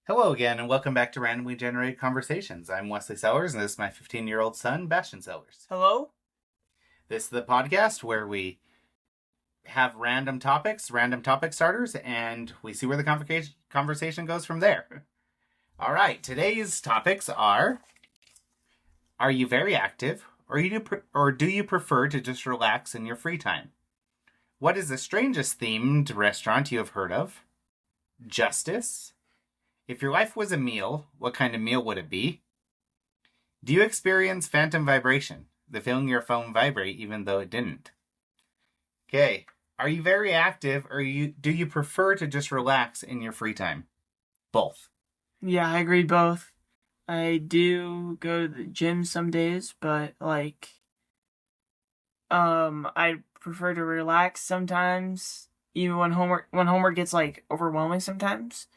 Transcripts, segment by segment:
Hello again, and welcome back to Randomly Generated Conversations. I'm Wesley Sellers, and this is my 15-year-old son, Bastian Sellers. Hello? This is the podcast where we have random topic starters, and we see where the conversation goes from there. All right, today's topics are you very active, or do you prefer to just relax in your free time? What is the strangest themed restaurant you have heard of? Justice? If your life was a meal, what kind of meal would it be? Do you experience phantom vibration, the feeling your phone vibrate even though it didn't? Okay, are you very active or do you prefer to just relax in your free time? Both. Yeah, I agree both. I do go to the gym some days, but I prefer to relax sometimes, even when homework gets overwhelming sometimes.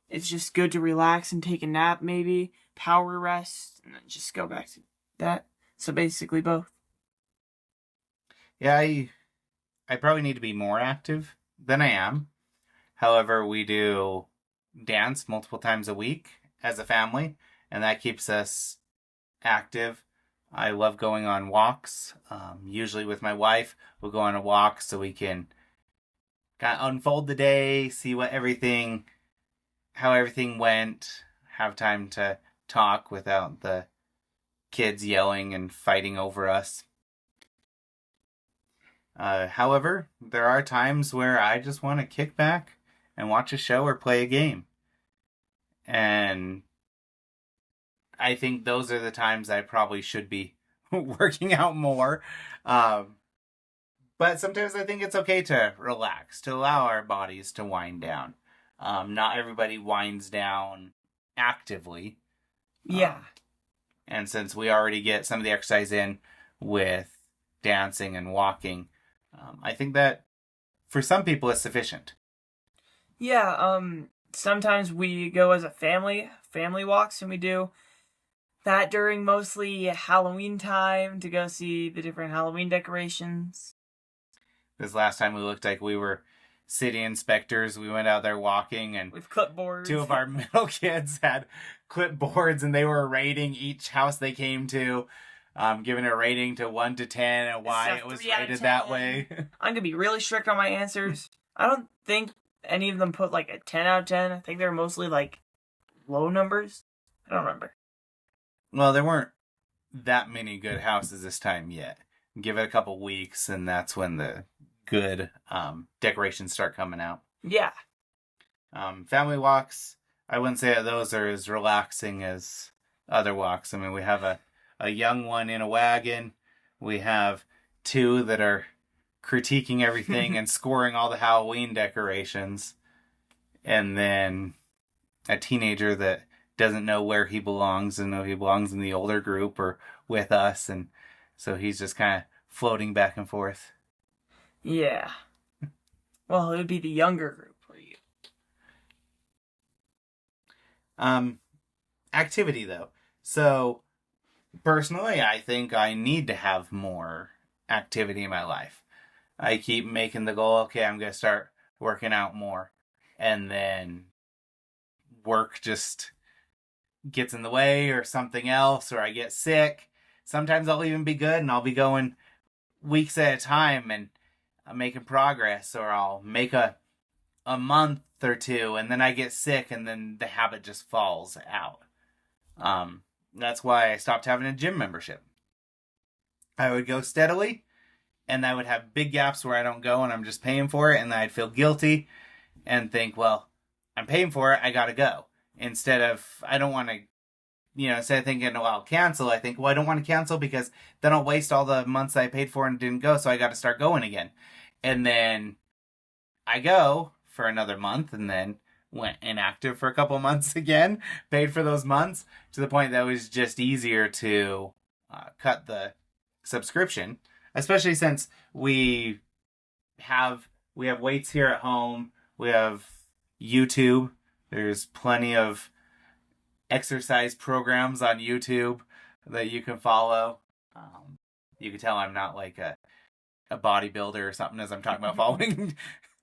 It's just good to relax and take a nap maybe, power rest, and then just go back to that. So basically both. Yeah, I probably need to be more active than I am. However, we do dance multiple times a week as a family, and that keeps us active. I love going on walks. Usually with my wife, we'll go on a walk so we can kind of unfold the day, see how everything went, have time to talk without the kids yelling and fighting over us. However, there are times where I just want to kick back and watch a show or play a game. And I think those are the times I probably should be working out more. But sometimes I think it's okay to relax, to allow our bodies to wind down. Not everybody winds down actively. Yeah. And since we already get some of the exercise in with dancing and walking, I think that for some people it's sufficient. Yeah, sometimes we go as a family walks, and we do that during mostly Halloween time to go see the different Halloween decorations. This last time we looked like we were city inspectors. We went out there walking, and With clipboards. two of our middle kids had clipboards, and they were rating each house they came to, giving a rating to 1 to 10 and why it was rated that way. I'm gonna be really strict on my answers. I don't think any of them put like a 10 out of 10. I think they're mostly like low numbers. I don't remember. Well, there weren't that many good houses this time yet. Give it a couple weeks, and that's when the good decorations start coming out. Yeah. Family walks, I wouldn't say that those are as relaxing as other walks. I mean, we have a young one in a wagon. We have two that are critiquing everything and scoring all the Halloween decorations. And then a teenager that doesn't know where he belongs and know he belongs in the older group or with us. And so he's just kind of floating back and forth. Yeah. Well, it would be the younger group for you. Activity though. So personally, I think I need to have more activity in my life. I keep making the goal, okay, I'm going to start working out more. And then work just gets in the way or something else, or I get sick. Sometimes I'll even be good and I'll be going weeks at a time and I'm making progress, or I'll make a month or two and then I get sick and then the habit just falls out. That's why I stopped having a gym membership. I would go steadily, and I would have big gaps where I don't go and I'm just paying for it, and then I'd feel guilty and think, well, I'm paying for it, I gotta go. Instead of, I don't want to, instead of thinking, well, I'll cancel, I think, well, I don't want to cancel because then I'll waste all the months I paid for and didn't go, so I gotta start going again. And then I go for another month and then went inactive for a couple months again, paid for those months, to the point that it was just easier to cut the subscription, especially since we have weights here at home, we have YouTube, there's plenty of exercise programs on YouTube that you can follow. You can tell I'm not like a bodybuilder or something as I'm talking about following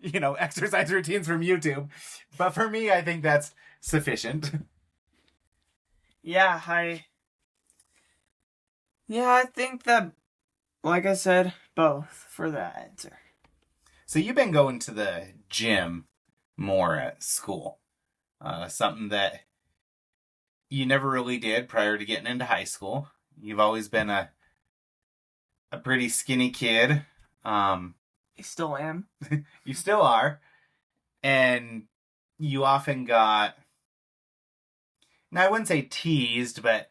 exercise routines from YouTube. But for me, I think that's sufficient. Yeah, I think that, like I said, both for that answer. So you've been going to the gym more at school. Something that you never really did prior to getting into high school. You've always been a pretty skinny kid. I still am. You still are. And you often got, now I wouldn't say teased, but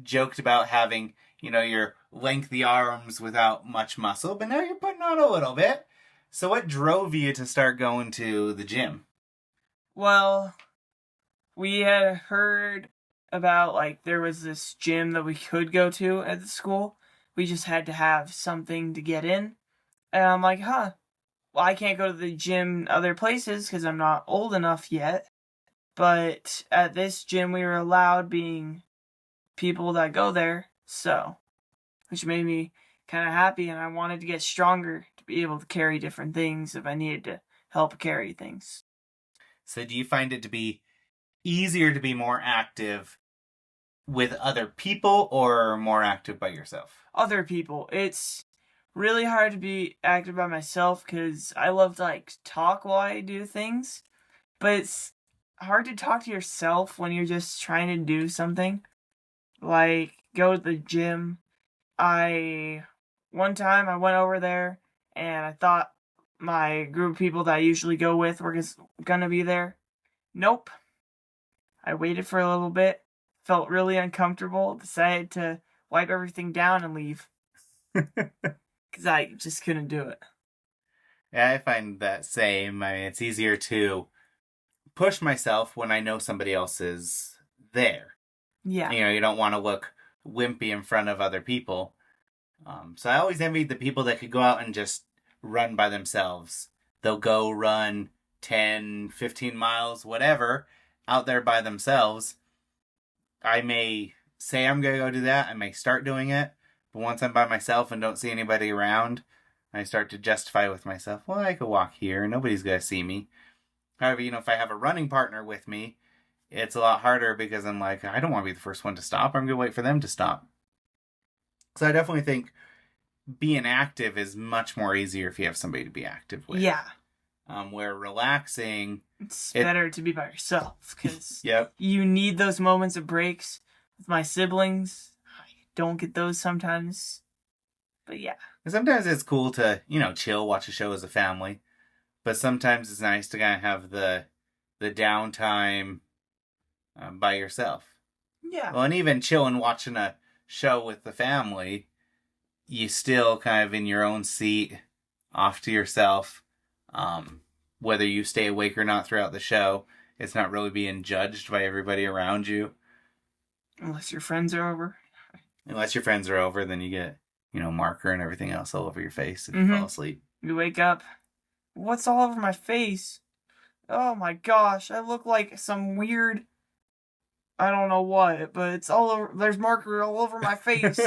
joked about having, your lengthy arms without much muscle, but now you're putting on a little bit. So what drove you to start going to the gym? Well, we had heard about, there was this gym that we could go to at the school. We just had to have something to get in. And I'm like, well, I can't go to the gym other places because I'm not old enough yet. But at this gym, we were allowed, being people that go there, which made me kind of happy, and I wanted to get stronger to be able to carry different things if I needed to help carry things. So do you find it to be easier to be more active with other people or more active by yourself? Other people. It's really hard to be active by myself because I love to talk while I do things, but it's hard to talk to yourself when you're just trying to do something. Go to the gym. One time I went over there and I thought my group of people that I usually go with were just gonna be there. Nope. I waited for a little bit, felt really uncomfortable, decided to wipe everything down and leave. Because I just couldn't do it. Yeah, I find that same. I mean, it's easier to push myself when I know somebody else is there. Yeah. You don't want to look wimpy in front of other people. So I always envied the people that could go out and just run by themselves. They'll go run 10, 15 miles, whatever, out there by themselves. I may say I'm going to go do that. I may start doing it. But once I'm by myself and don't see anybody around, I start to justify with myself, well, I could walk here. Nobody's going to see me. However, if I have a running partner with me, it's a lot harder because I'm like, I don't want to be the first one to stop. I'm going to wait for them to stop. So I definitely think being active is much more easier if you have somebody to be active with. Yeah. Where relaxing... It's better to be by yourself because Yep. You need those moments of breaks. With my siblings, I don't get those sometimes. But yeah. Sometimes it's cool to, chill, watch a show as a family. But sometimes it's nice to kind of have the downtime by yourself. Yeah. Well, and even chilling, watching a show with the family, you still kind of in your own seat, off to yourself. Whether you stay awake or not throughout the show, it's not really being judged by everybody around you. Unless your friends are over. Unless your friends are over, then you get, marker and everything else all over your face if you fall asleep. You wake up. What's all over my face? Oh my gosh, I look like some weird... I don't know what, but it's all over. There's marker all over my face.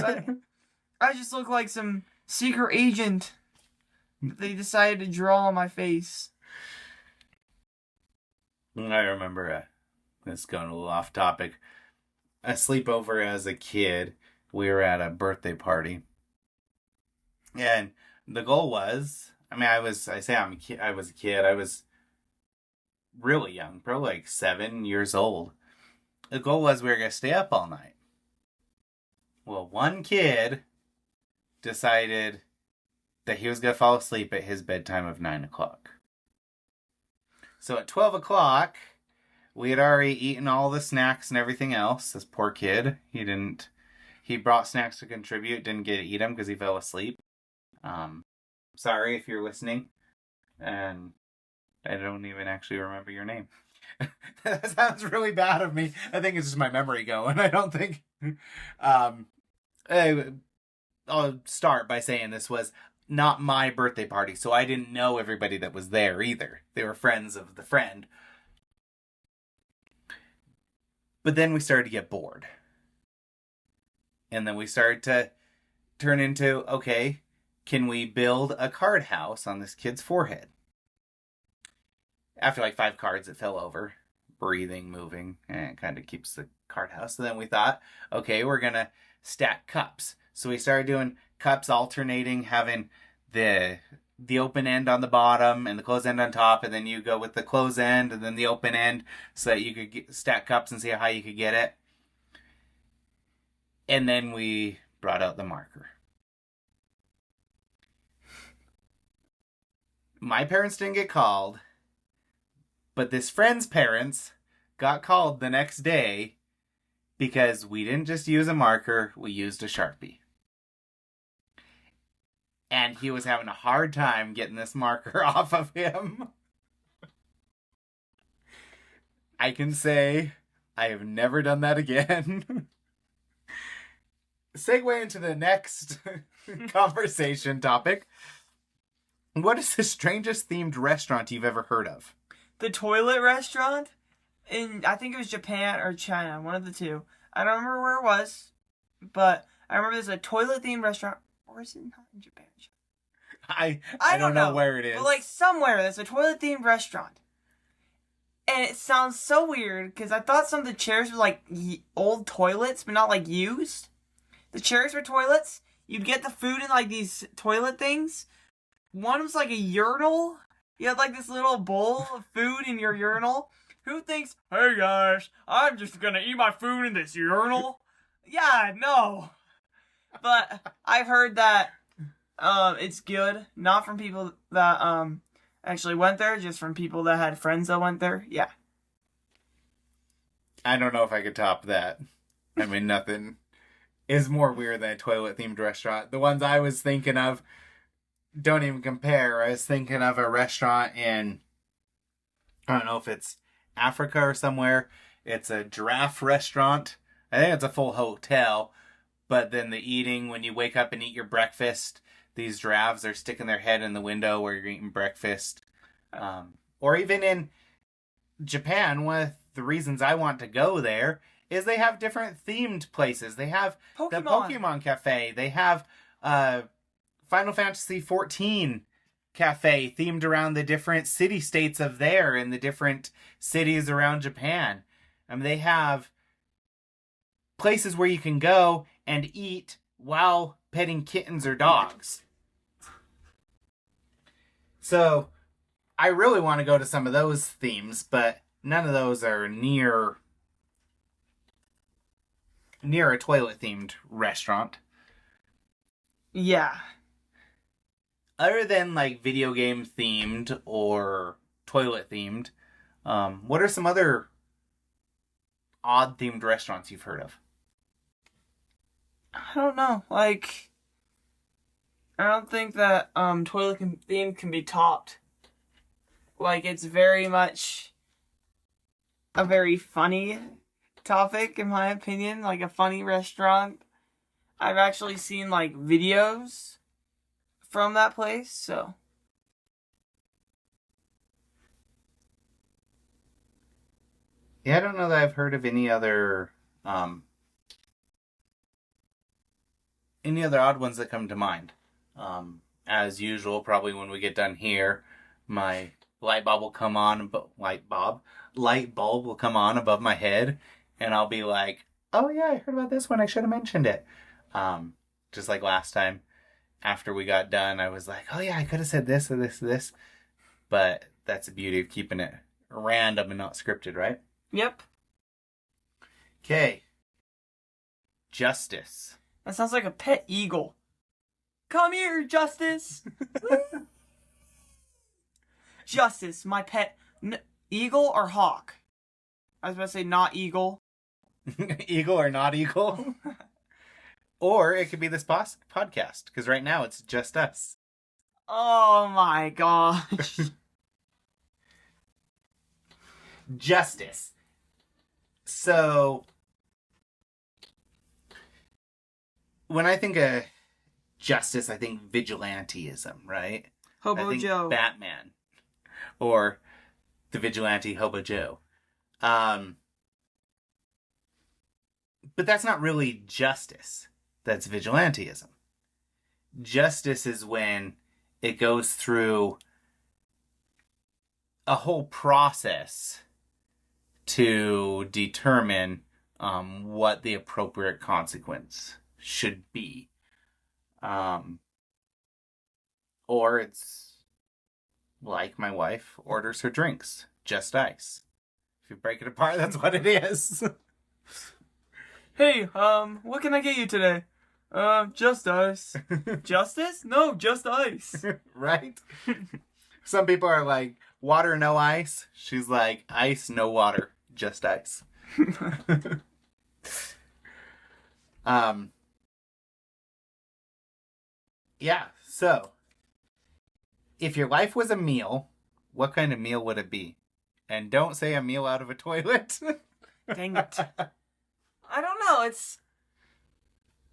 I just look like some secret agent that they decided to draw on my face. I remember, this is going a little off topic, a sleepover as a kid. We were at a birthday party. And the goal was, I was a kid. I was really young, probably 7 years old. The goal was we were going to stay up all night. Well, one kid decided that he was going to fall asleep at his bedtime of 9 o'clock. So at 12 o'clock, we had already eaten all the snacks and everything else. This poor kid, he brought snacks to contribute, didn't get to eat them because he fell asleep. Sorry if you're listening. And I don't even actually remember your name. That sounds really bad of me. I think it's just my memory going. I don't think... I'll start by saying this was not my birthday party, so I didn't know everybody that was there either. They were friends of the friend. But then we started to get bored. And then we started to turn into, okay, can we build a card house on this kid's forehead? after like 5 cards, it fell over, breathing, moving, and it kind of keeps the card house. So then we thought, okay, we're going to stack cups. So we started doing cups alternating, having the open end on the bottom and the closed end on top, and then you go with the closed end and then the open end so that you could stack cups and see how high you could get it. And then we brought out the marker. My parents didn't get called, but this friend's parents got called the next day because we didn't just use a marker, we used a Sharpie. And he was having a hard time getting this marker off of him. I can say I have never done that again. Segue into the next conversation topic. What is the strangest themed restaurant you've ever heard of? The toilet restaurant I think it was Japan or China, one of the two. I don't remember where it was, but I remember there's a toilet themed restaurant. Or is it not in Japan? I don't know where it is. But like somewhere there's a toilet themed restaurant. And it sounds so weird because I thought some of the chairs were like old toilets, but not like used. The chairs were toilets. You'd get the food in like these toilet things. One was like a urinal. You had like this little bowl of food in your urinal. Who thinks, hey guys, I'm just gonna eat my food in this urinal? Yeah, no. But I've heard that it's good. Not from people that actually went there, just from people that had friends that went there. Yeah. I don't know if I could top that. I mean, nothing is more weird than a toilet-themed restaurant. The ones I was thinking of don't even compare. I was thinking of a restaurant in, I don't know if it's Africa or somewhere. It's a giraffe restaurant. I think it's a full hotel. But then the eating, when you wake up and eat your breakfast, these giraffes are sticking their head in the window where you're eating breakfast. Or even in Japan, one of the reasons I want to go there is they have different themed places. They have the Pokemon Cafe. They have Final Fantasy XIV Cafe themed around the different city-states of there and the different cities around Japan. They have places where you can go and eat while petting kittens or dogs. So, I really want to go to some of those themes, but none of those are near a toilet-themed restaurant. Yeah. Other than, like, video game themed or toilet themed, what are some other odd themed restaurants you've heard of? I don't know. Like, I don't think that toilet theme can be topped. Like, it's very much a very funny topic, in my opinion. Like, a funny restaurant. I've actually seen, like, videos from that place, so. Yeah, I don't know that I've heard of any other odd ones that come to mind. As usual, probably when we get done here, my light bulb will come on, light bulb will come on above my head, and I'll be like, oh yeah, I heard about this one, I should have mentioned it. Just like last time, after we got done, I was like, oh yeah, I could have said this or this or this. But that's the beauty of keeping it random and not scripted, right? Yep. Okay. Justice. That sounds like a pet eagle. Come here, Justice! Justice, my pet. Eagle or hawk? I was about to say not eagle. Eagle or not eagle? Or it could be this podcast, because right now it's just us. Oh my gosh. Justice. So, when I think of justice, I think vigilanteism, right? Hobo I think Joe. Batman. Or the vigilante Hobo Joe. But that's not really justice. That's vigilanteism. Justice is when it goes through a whole process to determine what the appropriate consequence should be. Or it's like my wife orders her drinks, just ice. If you break it apart, that's what it is. Hey, what can I get you today? Just ice. Justice? No, just ice. Right? Some people are like, water, no ice. She's like, ice, no water, just ice. Yeah, so if your life was a meal, what kind of meal would it be? And don't say a meal out of a toilet. Dang it. I don't know,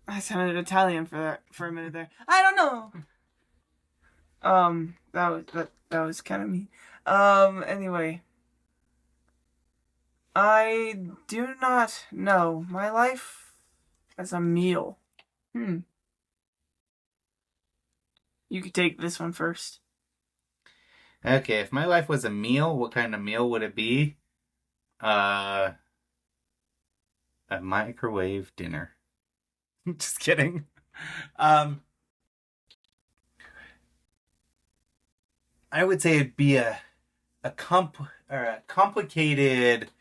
I sounded Italian for a minute there. I don't know. That was kind of me. Anyway. I do not know my life as a meal. You could take this one first. Okay, if my life was a meal, what kind of meal would it be? A microwave dinner. Just kidding. I would say it'd be a complicated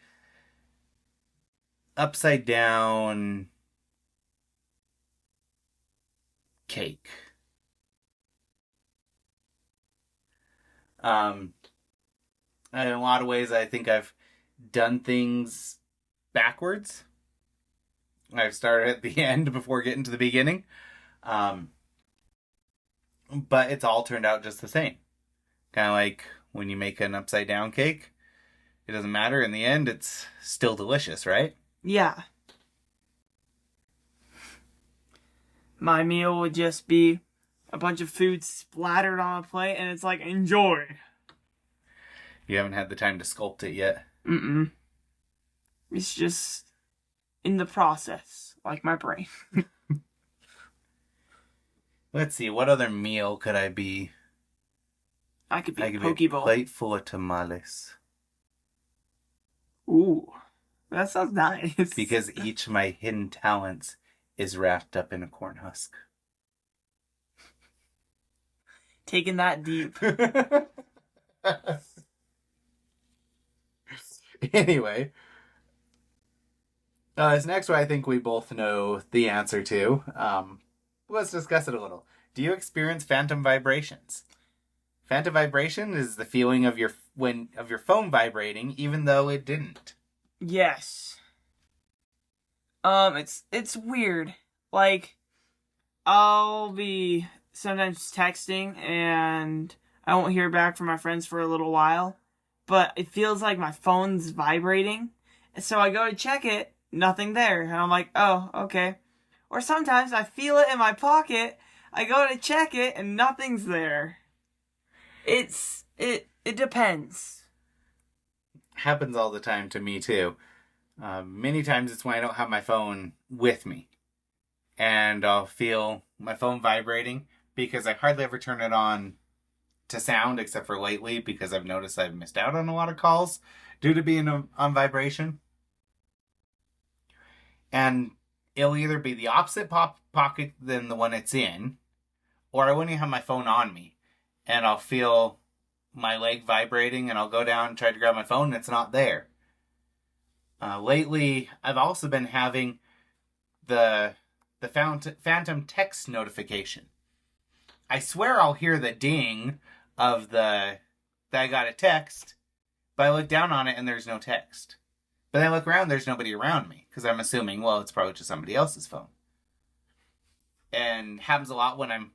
upside down cake. In a lot of ways, I think I've done things backwards. I've started at the end before getting to the beginning. But it's all turned out just the same. Kind of like when you make an upside down cake. It doesn't matter. In the end, it's still delicious, right? Yeah. My meal would just be a bunch of food splattered on a plate, and it's like, enjoy. You haven't had the time to sculpt it yet. It's just in the process, like my brain. Let's see, what other meal could I be? I could be a be poke a bowl. plate full of tamales. Ooh, that sounds nice. Because each of my hidden talents is wrapped up in a corn husk. Taking that deep. Anyway. This next one I think we both know the answer to. Let's discuss it a little. Do you experience phantom vibrations? Phantom vibration is the feeling of your phone vibrating even though it didn't. Yes. It's weird. Like, I'll be sometimes texting and I won't hear back from my friends for a little while, but it feels like my phone's vibrating. And so I go to check it, nothing there. And I'm like, oh, okay. Or sometimes I feel it in my pocket, I go to check it and nothing's there. It depends. Happens all the time to me too. Many times it's when I don't have my phone with me. And I'll feel my phone vibrating because I hardly ever turn it on to sound except for lately because I've noticed I've missed out on a lot of calls due to being on vibration. And it'll either be the opposite pocket than the one it's in, or I won't even have my phone on me. And I'll feel my leg vibrating and I'll go down and try to grab my phone and it's not there. Lately, I've also been having the phantom text notification. I swear I'll hear the ding of that I got a text, but I look down on it and there's no text. But then I look around, there's nobody around me, because I'm assuming, well, it's probably just somebody else's phone. And happens a lot when I'm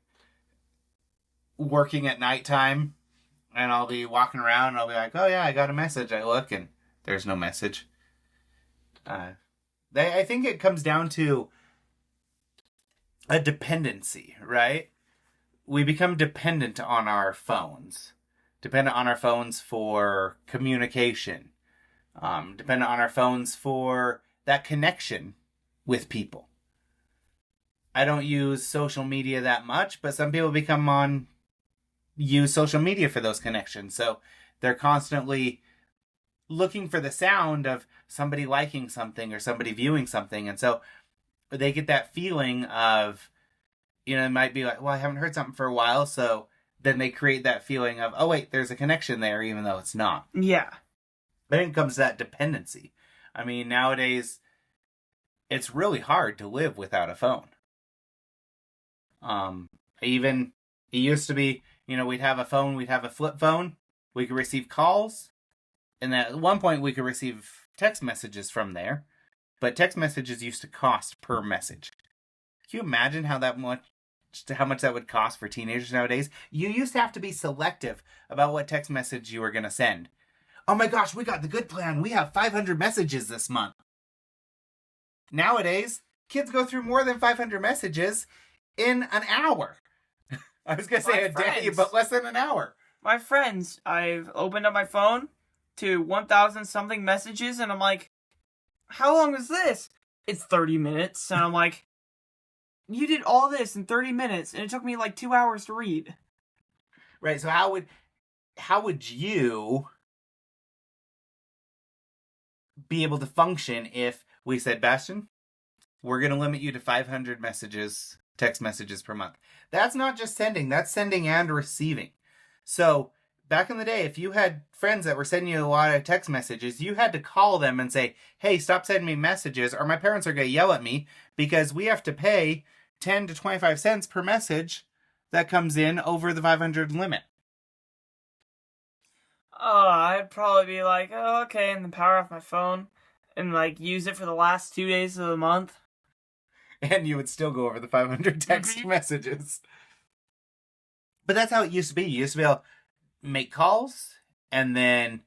working at nighttime, and I'll be walking around, and I'll be like, oh yeah, I got a message. I look, and there's no message. I think it comes down to a dependency, right? We become dependent on our phones. Dependent on our phones for communication. Dependent on our phones for that connection with people. I don't use social media that much, but some people use social media for those connections. So they're constantly looking for the sound of somebody liking something or somebody viewing something. And so they get that feeling of, it might be like, well, I haven't heard something for a while. So then they create that feeling of, oh, wait, there's a connection there, even though it's not. Yeah. Then it comes to that dependency. I mean, nowadays, it's really hard to live without a phone. Even, it used to be, we'd have a phone, we'd have a flip phone. We could receive calls. And at one point, we could receive text messages from there. But text messages used to cost per message. Can you imagine how much that would cost for teenagers nowadays? You used to have to be selective about what text message you were going to send. Oh my gosh, we got the good plan. We have 500 messages this month. Nowadays, kids go through more than 500 messages in an hour. I was going to say a day, but less than an hour. My friends, I've opened up my phone to 1,000 something messages, and I'm like, how long is this? It's 30 minutes. And I'm like, you did all this in 30 minutes, and it took me like 2 hours to read. Right, so how would you be able to function if we said, Bastion, we're going to limit you to 500 text messages per month? That's not just sending, that's sending and receiving. So back in the day, if you had friends that were sending you a lot of text messages, you had to call them and say, hey, stop sending me messages or my parents are going to yell at me because we have to pay 10 to 25 cents per message that comes in over the 500 limit. Oh, I'd probably be like, oh, okay, and then power off my phone and like use it for the last 2 days of the month. And you would still go over the 500 text messages. But that's how it used to be. You used to be able to make calls, and then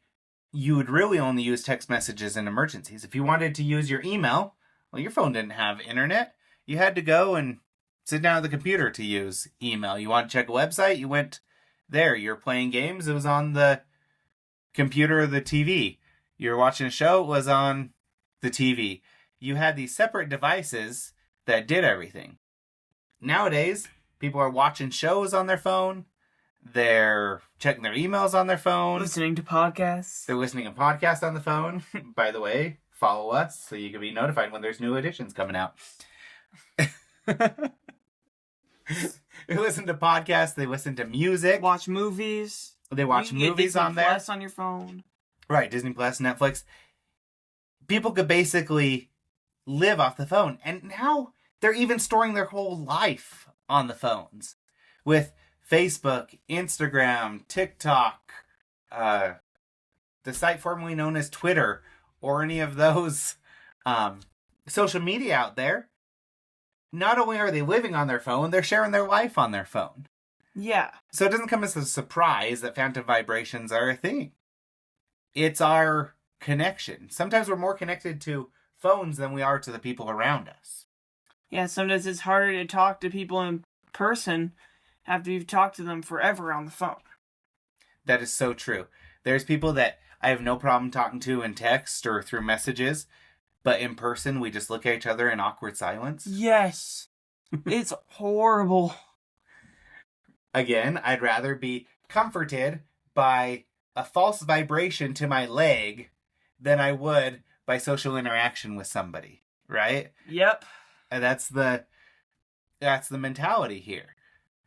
you would really only use text messages in emergencies. If you wanted to use your email, well, your phone didn't have internet. You had to go and sit down at the computer to use email. You want to check a website, you went there. You're playing games, it was on the computer or the TV. You're watching a show, it was on the TV. You had these separate devices that did everything. Nowadays, people are watching shows on their phone. They're checking their emails on their phone. Listening to podcasts. They're listening to podcasts on the phone. By the way, follow us so you can be notified when there's new editions coming out. They listen to podcasts. They listen to music. Watch movies. They watch movies on there. Disney Plus on your phone. Right, Disney Plus, Netflix. People could basically live off the phone. And now they're even storing their whole life on the phones. With Facebook, Instagram, TikTok, the site formerly known as Twitter, or any of those social media out there. Not only are they living on their phone, they're sharing their life on their phone. Yeah. So it doesn't come as a surprise that phantom vibrations are a thing. It's our connection. Sometimes we're more connected to phones than we are to the people around us. Yeah, sometimes it's harder to talk to people in person after you've talked to them forever on the phone. That is so true. There's people that I have no problem talking to in text or through messages, but in person we just look at each other in awkward silence. Yes. It's horrible. Again, I'd rather be comforted by a false vibration to my leg than I would by social interaction with somebody, right? Yep. And that's the mentality here.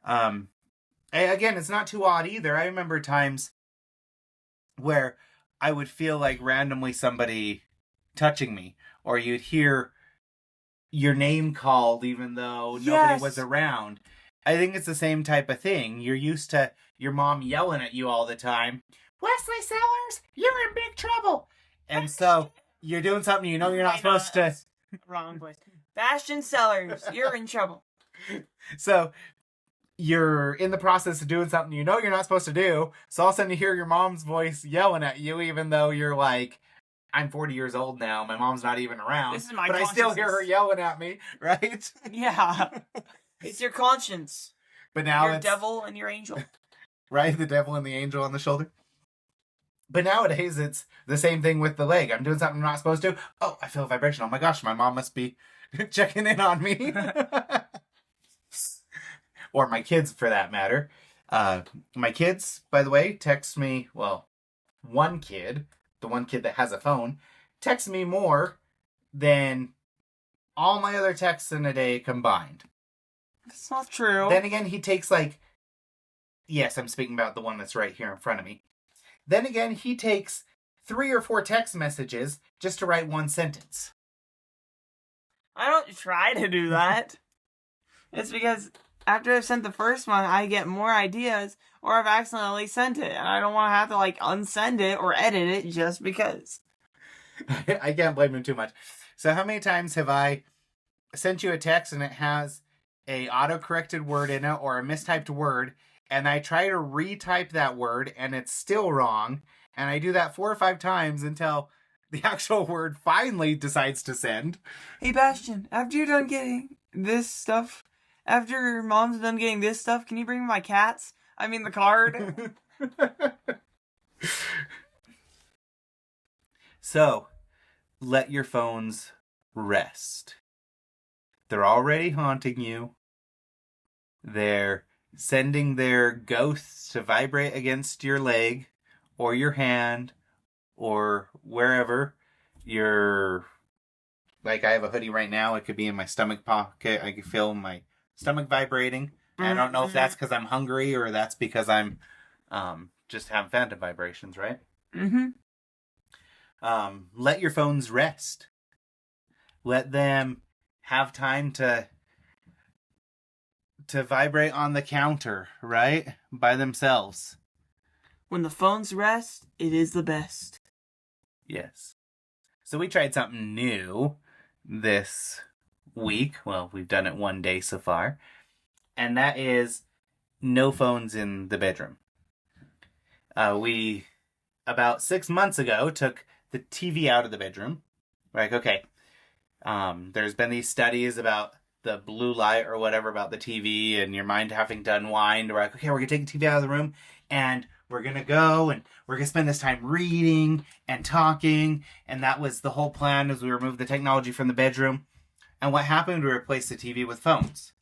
Again, it's not too odd either. I remember times where I would feel like randomly somebody touching me, or you'd hear your name called even though nobody was around. I think it's the same type of thing. You're used to your mom yelling at you all the time. Wesley Sellers, you're in big trouble. And so you're doing something you know you're not supposed to. Wrong voice. Bastion Sellers, you're in trouble. So you're in the process of doing something you know you're not supposed to do. So all of a sudden you hear your mom's voice yelling at you, even though you're like, I'm 40 years old now. My mom's not even around. This is my but I still hear her yelling at me, right? Yeah. It's your conscience. But now your it's devil and your angel. Right? The devil and the angel on the shoulder. But nowadays, it's the same thing with the leg. I'm doing something I'm not supposed to. Oh, I feel a vibration. Oh my gosh, my mom must be checking in on me. Or my kids, for that matter. My kids, by the way, text me. Well, one kid, the one kid that has a phone, texts me more than all my other texts in a day combined. That's not true. Then again, he takes yes, I'm speaking about the one that's right here in front of me. Then again, he takes 3 or 4 text messages just to write one sentence. I don't try to do that. It's because after I've sent the first one, I get more ideas, or I've accidentally sent it, and I don't want to have to unsend it or edit it just because. I can't blame him too much. So how many times have I sent you a text and it has a auto-corrected word in it or a mistyped word, and I try to retype that word and it's still wrong, and I do that 4 or 5 times until the actual word finally decides to send. Hey Bastian, after you're done getting this stuff, after Mom's done getting this stuff, can you bring me my cats? I mean the card. So, let your phones rest. They're already haunting you. They're sending their ghosts to vibrate against your leg or your hand or wherever you're. I have a hoodie right now. It could be in my stomach pocket. I can feel my stomach vibrating. I don't know if that's because I'm hungry or that's because I'm just have phantom vibrations, right? Mm-hmm. Let your phones rest. Let them have time to vibrate on the counter, right? By themselves. When the phones rest, it is the best. Yes. So we tried something new this week. Well, we've done it one day so far. And that is no phones in the bedroom. We, about 6 months ago, took the TV out of the bedroom. We're like, okay, there's been these studies about the blue light or whatever about the TV and your mind having to unwind. We're like, okay, we're going to take the TV out of the room and we're going to go and we're going to spend this time reading and talking. And that was the whole plan, as we removed the technology from the bedroom. And what happened? We replaced the TV with phones.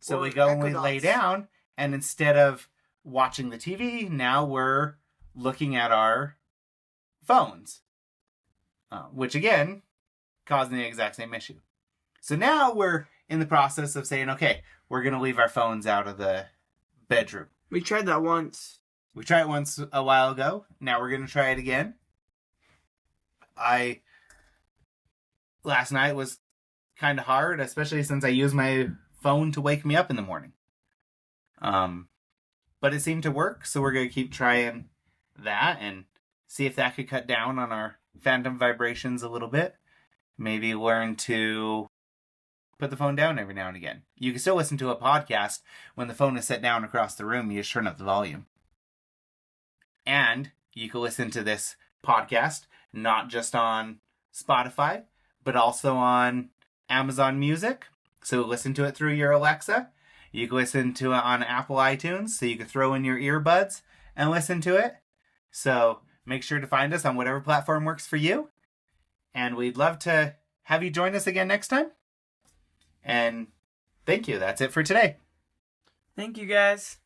So we go and we lay down, and instead of watching the TV, now we're looking at our phones. Which again, causing the exact same issue. So now we're in the process of saying, okay, we're going to leave our phones out of the bedroom. We tried that once. We tried it once a while ago. Now we're going to try it again. Last night was kind of hard, especially since I used my phone to wake me up in the morning. But it seemed to work, so we're going to keep trying that and see if that could cut down on our phantom vibrations a little bit. Maybe learn to put the phone down every now and again. You can still listen to a podcast when the phone is set down across the room. You just turn up the volume. And you can listen to this podcast not just on Spotify, but also on Amazon Music. So listen to it through your Alexa. You can listen to it on Apple iTunes, so you can throw in your earbuds and listen to it. So make sure to find us on whatever platform works for you. And we'd love to have you join us again next time. And thank you. That's it for today. Thank you, guys.